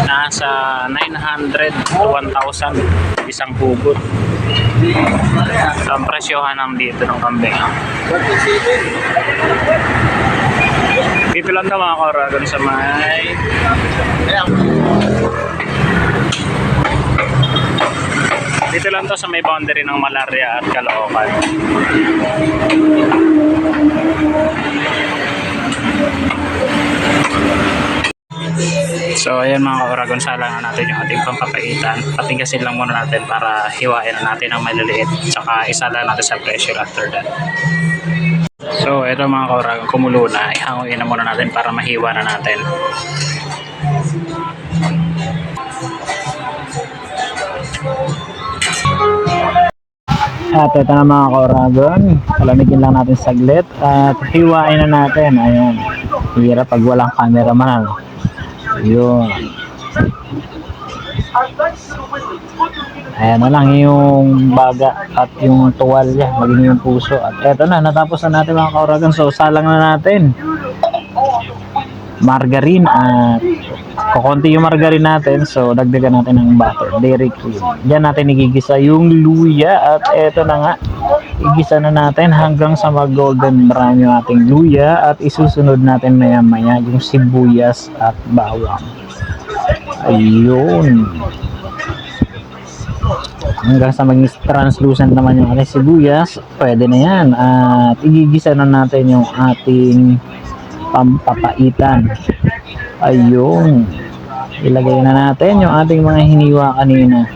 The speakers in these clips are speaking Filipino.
Nasa 900 to 1,000 isang hugot. So, ang presyohan ng dito ng kambing. Dito lang daw mga Kauragon sa may dito lang to sa may boundary ng Malaria at Caloocan. So ayan mga Kauragon, salang na natin yung ating pampapaitan. Patigasin lang muna natin para hiwain na natin ang maliliit, tsaka isala natin sa pressure after that. So ito mga Kauragon, kumulo na. Ihanguin na muna natin para mahiwa na natin. At ito na mga Kauragon, palamigin lang natin saglit at hiwain na natin. Ayan, hirap pag walang cameraman, ano? Yun. Ayan na lang yung baga at yung tuwalya, maging yung puso. At eto na, natapos na natin mga Kauragon. So salang na natin margarine at kukunti yung margarine natin, so dagdagan natin ng butter, dairy cream. Diyan natin igigisa yung luya at eto na nga, igisa na natin hanggang sa mag golden brown yung ating luya at isusunod natin maya maya yung sibuyas at bawang. Ayun, hanggang sa maging translucent naman yung ating sibuyas, pwede na yan. At igigisa na natin yung ating pampapaitan. Ayun, ilagay na natin yung ating mga hiniwa kanina.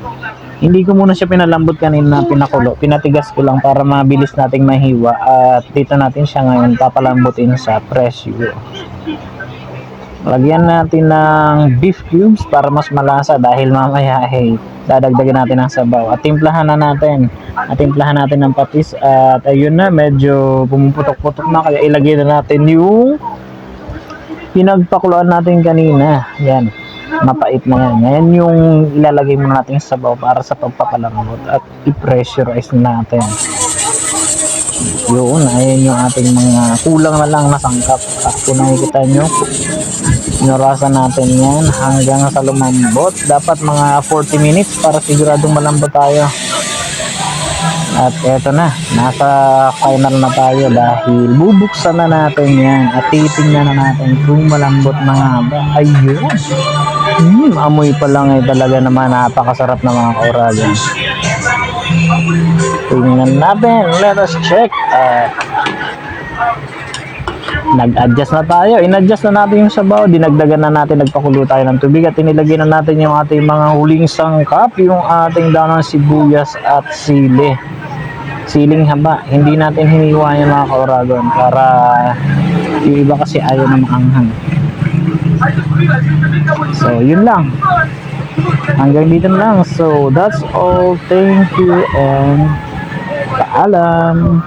Hindi ko muna siya pinalambot kanina, pinakulo, pinatigas ko lang para mabilis nating mahiwa. At dito natin siya ngayon papalambutin sa pressure. Lagyan natin ng beef cubes para mas malasa, dahil mamaya dadagdagan natin ng sabaw. At timplahan na natin. At timplahan natin ng patis. At ayun na, medyo pumuputok-putok na, kaya ilagay na natin yung pinagpakuluan natin kanina. Yan, mapait na yan. Yan yung ilalagay muna natin sa sabaw para sa pagpapalambot. At i-pressurize natin. Yun, ayan yung ating mga kulang na lang na sangkap. At kung nakikita nyo, inurasan natin yan hanggang sa lumambot. Dapat mga 40 minutes para siguradong malambot tayo. At eto na, nasa final na tayo dahil bubuksan na natin yan at titingnan na natin kung malambot na nga ba. Ayun, amoy pa lang ay talaga naman napakasarap na mga Kauragon. Tingnan natin, let us check. Nag-adjust na tayo, in-adjust na natin yung sabaw, dinagdagan na natin, nagpakulo tayo ng tubig at inilagay na natin yung ating mga huling sangkap, yung ating daon ng sibuyas at sili. Siling haba, hindi natin hiniwa yung mga Kauragon para yung iba kasi ayaw na maanghang. So yun lang, hanggang dito na lang. So that's all, thank you and paalam.